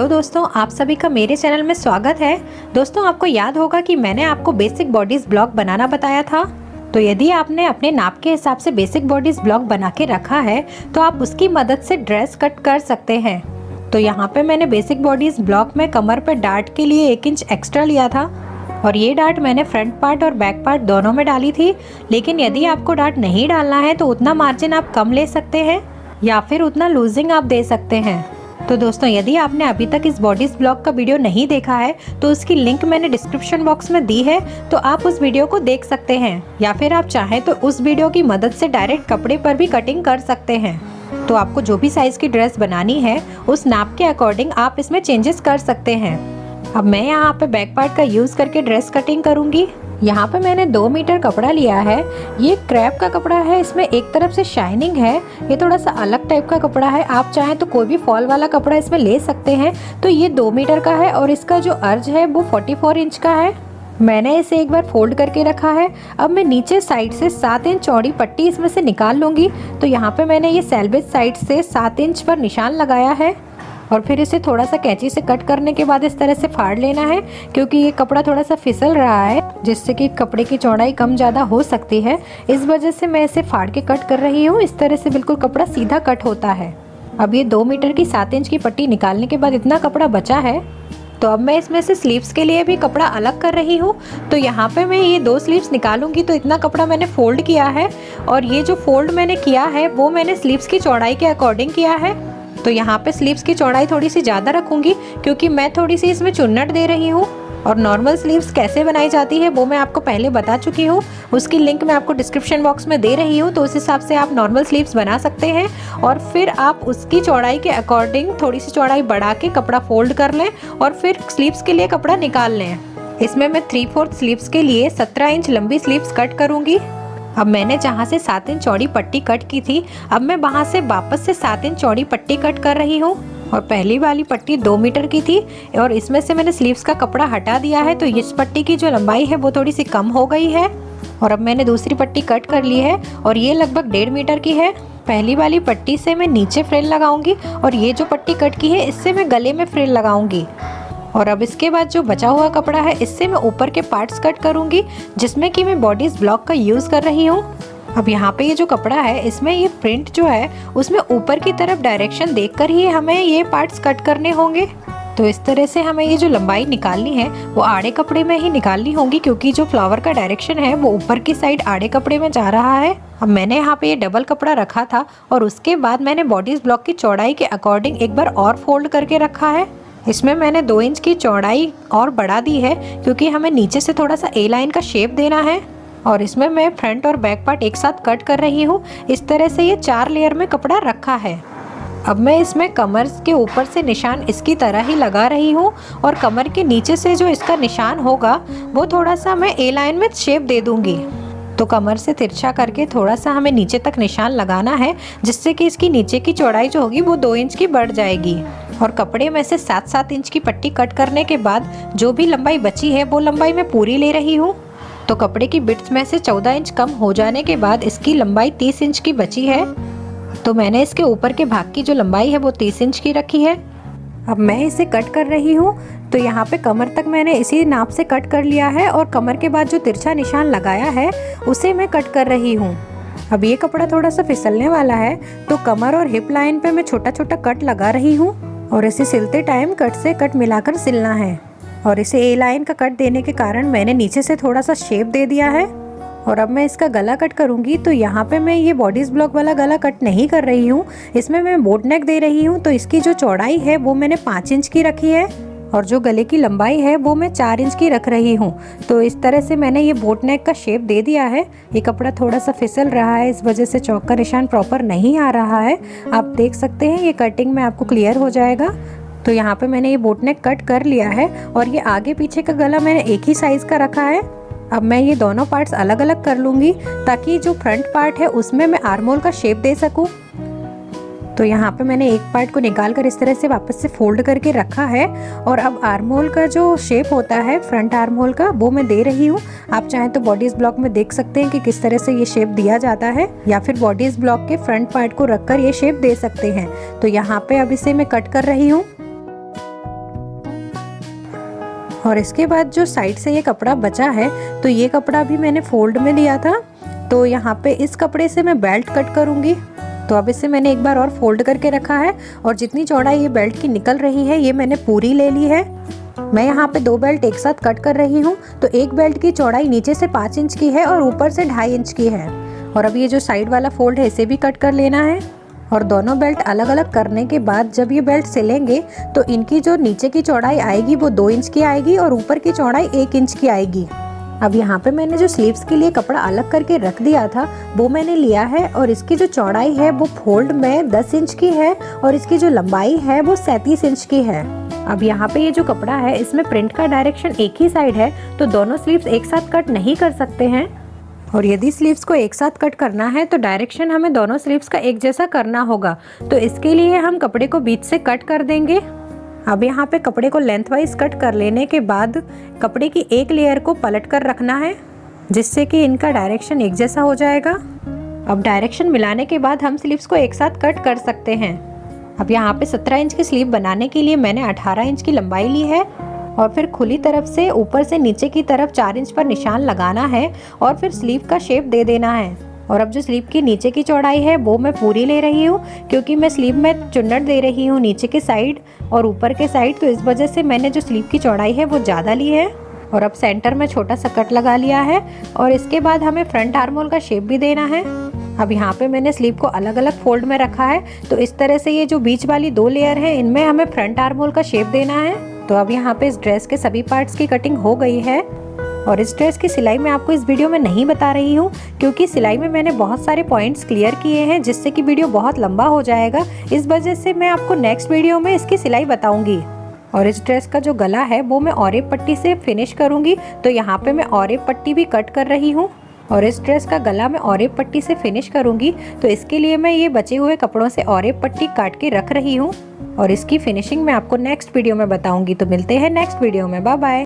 Hello दोस्तों, आप सभी का मेरे चैनल में स्वागत है। दोस्तों, आपको याद होगा कि मैंने आपको बेसिक बॉडीज़ ब्लॉक बनाना बताया था। तो यदि आपने अपने नाप के हिसाब से बेसिक बॉडीज़ ब्लॉक बना के रखा है तो आप उसकी मदद से ड्रेस कट कर सकते हैं। तो यहाँ पे मैंने बेसिक बॉडीज़ ब्लॉक में कमर पे डार्ट के लिए 1 इंच एक्स्ट्रा लिया था और ये डार्ट मैंने फ्रंट पार्ट और बैक पार्ट दोनों में डाली थी। लेकिन यदि आपको डार्ट नहीं डालना है तो उतना मार्जिन आप कम ले सकते हैं या फिर उतना लूजिंग आप दे सकते हैं। तो दोस्तों, यदि आपने अभी तक इस बॉडीज़ ब्लॉक का वीडियो नहीं देखा है तो उसकी लिंक मैंने डिस्क्रिप्शन बॉक्स में दी है, तो आप उस वीडियो को देख सकते हैं या फिर आप चाहें तो उस वीडियो की मदद से डायरेक्ट कपड़े पर भी कटिंग कर सकते हैं। तो आपको जो भी साइज़ की ड्रेस बनानी है उस नाप के अकॉर्डिंग आप इसमें चेंजेस कर सकते हैं। अब मैं यहाँ पे बैक पार्ट का यूज़ करके ड्रेस कटिंग करूँगी। यहाँ पे मैंने 2 मीटर कपड़ा लिया है। ये क्रैप का कपड़ा है, इसमें एक तरफ से शाइनिंग है। ये थोड़ा सा अलग टाइप का कपड़ा है, आप चाहें तो कोई भी फॉल वाला कपड़ा इसमें ले सकते हैं। तो ये 2 मीटर का है और इसका जो अर्ज है वो 44 इंच का है। मैंने इसे एक बार फोल्ड करके रखा है। अब मैं नीचे साइड से 7 इंच चौड़ी पट्टी इसमें से निकाल लूँगी। तो यहाँ पे मैंने ये सेल्वेज साइड से 7 इंच पर निशान लगाया है और फिर इसे थोड़ा सा कैंची से कट करने के बाद इस तरह से फाड़ लेना है, क्योंकि ये कपड़ा थोड़ा सा फिसल रहा है जिससे कि कपड़े की चौड़ाई कम ज़्यादा हो सकती है। इस वजह से मैं इसे फाड़ के कट कर रही हूँ। इस तरह से बिल्कुल कपड़ा सीधा कट होता है। अब ये 2 मीटर की 7 इंच की पट्टी निकालने के बाद इतना कपड़ा बचा है। तो अब मैं इसमें से स्लीव्स के लिए भी कपड़ा अलग कर रही हूँ। तो यहाँ पे मैं ये 2 स्लीव्स निकालूंगी। तो इतना कपड़ा मैंने फोल्ड किया है और ये जो फोल्ड मैंने किया है वो मैंने स्लीव्स की चौड़ाई के अकॉर्डिंग किया है। तो यहाँ पे स्लीव्स की चौड़ाई थोड़ी सी ज़्यादा रखूँगी क्योंकि मैं थोड़ी सी इसमें चुन्नट दे रही हूँ। और नॉर्मल स्लीव्स कैसे बनाई जाती है वो मैं आपको पहले बता चुकी हूँ, उसकी लिंक मैं आपको डिस्क्रिप्शन बॉक्स में दे रही हूँ। तो उस हिसाब से आप नॉर्मल स्लीव्स बना सकते हैं और फिर आप उसकी चौड़ाई के अकॉर्डिंग थोड़ी सी चौड़ाई बढ़ा के कपड़ा फोल्ड कर लें और फिर स्लीव्स के लिए कपड़ा निकाल लें। इसमें मैं 3/4 स्लीव्स के लिए 17 इंच लंबी स्लीव्स कट करूँगी। अब मैंने जहाँ से 7 इंच चौड़ी पट्टी कट की थी, अब मैं वहाँ से वापस से 7 इंच चौड़ी पट्टी कट कर रही हूँ। और पहली वाली पट्टी 2 मीटर की थी और इसमें से मैंने स्लीव्स का कपड़ा हटा दिया है। तो इस पट्टी की जो लंबाई है वो थोड़ी सी कम हो गई है। और अब मैंने दूसरी पट्टी कट कर ली है और ये लगभग 1.5 मीटर की है। पहली वाली पट्टी से मैं नीचे फ्रिल लगाऊंगी और ये जो पट्टी कट की है इससे मैं गले में फ्रिल लगाऊंगी। और अब इसके बाद जो बचा हुआ कपड़ा है इससे मैं ऊपर के पार्ट्स कट करूंगी, जिसमें कि मैं बॉडीज़ ब्लॉक का यूज़ कर रही हूँ। अब यहाँ पे ये जो कपड़ा है इसमें ये प्रिंट जो है उसमें ऊपर की तरफ डायरेक्शन देखकर ही हमें ये पार्ट्स कट करने होंगे। तो इस तरह से हमें ये जो लंबाई निकालनी है वो आड़े कपड़े में ही निकालनी होगी, क्योंकि जो फ्लावर का डायरेक्शन है वो ऊपर की साइड आड़े कपड़े में जा रहा है। अब मैंने यहाँ पे ये डबल कपड़ा रखा था और उसके बाद मैंने बॉडीज़ ब्लॉक की चौड़ाई के अकॉर्डिंग एक बार और फोल्ड करके रखा है। इसमें मैंने 2 इंच की चौड़ाई और बढ़ा दी है क्योंकि हमें नीचे से थोड़ा सा ए लाइन का शेप देना है। और इसमें मैं फ्रंट और बैक पार्ट एक साथ कट कर रही हूँ। इस तरह से ये 4 लेयर में कपड़ा रखा है। अब मैं इसमें कमर के ऊपर से निशान इसकी तरह ही लगा रही हूँ और कमर के नीचे से जो इसका निशान होगा वो थोड़ा सा मैं ए लाइन में शेप दे दूँगी। तो कमर से तिरछा करके थोड़ा सा हमें नीचे तक निशान लगाना है, जिससे कि इसकी नीचे की चौड़ाई जो होगी वो 2 इंच की बढ़ जाएगी। और कपड़े में से 7-7 इंच की पट्टी कट करने के बाद जो भी लंबाई बची है वो लंबाई मैं पूरी ले रही हूँ। तो कपड़े की बिट्स में से 14 इंच कम हो जाने के बाद इसकी लंबाई 30 इंच की बची है। तो मैंने इसके ऊपर के भाग की जो लंबाई है वो 30 इंच की रखी है। अब मैं इसे कट कर रही हूँ। तो यहाँ पे कमर तक मैंने इसी नाप से कट कर लिया है और कमर के बाद जो तिरछा निशान लगाया है उसे मैं कट कर रही हूँ। अब ये कपड़ा थोड़ा सा फिसलने वाला है, तो कमर और हिप लाइन पे मैं छोटा छोटा कट लगा रही हूँ और इसे सिलते टाइम कट से कट मिलाकर सिलना है। और इसे ए लाइन का कट देने के कारण मैंने नीचे से थोड़ा सा शेप दे दिया है। और अब मैं इसका गला कट करूँगी। तो यहाँ पे मैं ये बॉडीज़ ब्लॉक वाला गला कट नहीं कर रही हूँ, इसमें मैं बोट नेक दे रही हूँ। तो इसकी जो चौड़ाई है वो मैंने 5 इंच की रखी है और जो गले की लंबाई है वो मैं 4 इंच की रख रही हूँ। तो इस तरह से मैंने ये बोट नेक का शेप दे दिया है। ये कपड़ा थोड़ा सा फिसल रहा है, इस वजह से चौक का निशान प्रॉपर नहीं आ रहा है। आप देख सकते हैं ये कटिंग में आपको क्लियर हो जाएगा। तो यहाँ पे मैंने ये बोट नेक कट कर लिया है और ये आगे पीछे का गला मैंने एक ही साइज़ का रखा है। अब मैं ये दोनों पार्ट्स अलग अलग कर लूँगी ताकि जो फ्रंट पार्ट है उसमें मैं आर्महोल का शेप दे सकूँ। तो यहाँ पे मैंने एक पार्ट को निकाल कर इस तरह से वापस से फोल्ड करके रखा है और अब आर्महोल का जो शेप होता है फ्रंट आर्महोल का वो मैं दे रही हूँ। आप चाहें तो बॉडीज़ ब्लॉक में देख सकते हैं कि किस तरह से ये शेप दिया जाता है, या फिर बॉडीज़ ब्लॉक के फ्रंट पार्ट को रखकर ये शेप दे सकते हैं। तो यहाँ पे अब इसे मैं कट कर रही हूँ। और इसके बाद जो साइड से ये कपड़ा बचा है तो ये कपड़ा भी मैंने फोल्ड में लिया था, तो यहाँ पे इस कपड़े से मैं बेल्ट कट करूँगी। तो अब इसे मैंने एक बार और फोल्ड करके रखा है और जितनी चौड़ाई ये बेल्ट की निकल रही है ये मैंने पूरी ले ली है। मैं यहाँ पे 2 बेल्ट एक साथ कट कर रही हूँ। तो एक बेल्ट की चौड़ाई नीचे से 5 इंच की है और ऊपर से 2.5 इंच की है। और अब ये जो साइड वाला फोल्ड है इसे भी कट कर लेना है। और दोनों बेल्ट अलग अलग करने के बाद जब ये बेल्ट सिलेंगे तो इनकी जो नीचे की चौड़ाई आएगी वो 2 इंच की आएगी और ऊपर की चौड़ाई 1 इंच की आएगी। अब यहाँ पे मैंने जो स्लीव्स के लिए कपड़ा अलग करके रख दिया था वो मैंने लिया है और इसकी जो चौड़ाई है वो फोल्ड में 10 इंच की है और इसकी जो लंबाई है वो 37 इंच की है। अब यहाँ पे ये जो कपड़ा है इसमें प्रिंट का डायरेक्शन एक ही साइड है, तो दोनों स्लीव्स एक साथ कट नहीं कर सकते हैं। और यदि स्लीव्स को एक साथ कट करना है तो डायरेक्शन हमें दोनों स्लीव्स का एक जैसा करना होगा। तो इसके लिए हम कपड़े को बीच से कट कर देंगे। अब यहाँ पे कपड़े को लेंथ वाइज कट कर लेने के बाद कपड़े की एक लेयर को पलट कर रखना है जिससे कि इनका डायरेक्शन एक जैसा हो जाएगा। अब डायरेक्शन मिलाने के बाद हम स्लीव्स को एक साथ कट कर सकते हैं। अब यहाँ पे 17 इंच की स्लीव बनाने के लिए मैंने 18 इंच की लंबाई ली है और फिर खुली तरफ से ऊपर से नीचे की तरफ 4 इंच पर निशान लगाना है और फिर स्लीव का शेप दे देना है। और अब जो स्लीव की नीचे की चौड़ाई है वो मैं पूरी ले रही हूँ क्योंकि मैं स्लीव में चुन्नट दे रही हूँ नीचे के साइड और ऊपर के साइड, तो इस वजह से मैंने जो स्लीव की चौड़ाई है वो ज़्यादा ली है। और अब सेंटर में छोटा सा कट लगा लिया है और इसके बाद हमें फ्रंट आर्म होल का शेप भी देना है। अब यहाँ पे मैंने स्लीव को अलग अलग फोल्ड में रखा है, तो इस तरह से ये जो बीच वाली 2 लेयर है इनमें हमें फ्रंट आर्म होल का शेप देना है। तो अब यहाँ पे इस ड्रेस के सभी पार्ट्स की कटिंग हो गई है और इस ड्रेस की सिलाई मैं आपको इस वीडियो में नहीं बता रही हूँ क्योंकि सिलाई में मैंने बहुत सारे पॉइंट्स क्लियर किए हैं जिससे कि वीडियो बहुत लंबा हो जाएगा। इस वजह से मैं आपको नेक्स्ट वीडियो में इसकी सिलाई बताऊंगी। और इस ड्रेस का जो गला है वो मैं ऑरेप पट्टी से फिनिश करूंगी, तो यहाँ पे मैं ऑरेप पट्टी भी कट कर रही हूँ। और इस ड्रेस का गला मैं ऑरेप पट्टी से फिनिश करूंगी, तो इसके लिए मैं ये बचे हुए कपड़ों से ऑरेप पट्टी काट के रख रही हूँ और इसकी फिनिशिंग मैं आपको नेक्स्ट वीडियो में बताऊंगी। तो मिलते हैं नेक्स्ट वीडियो में, बाय बाय।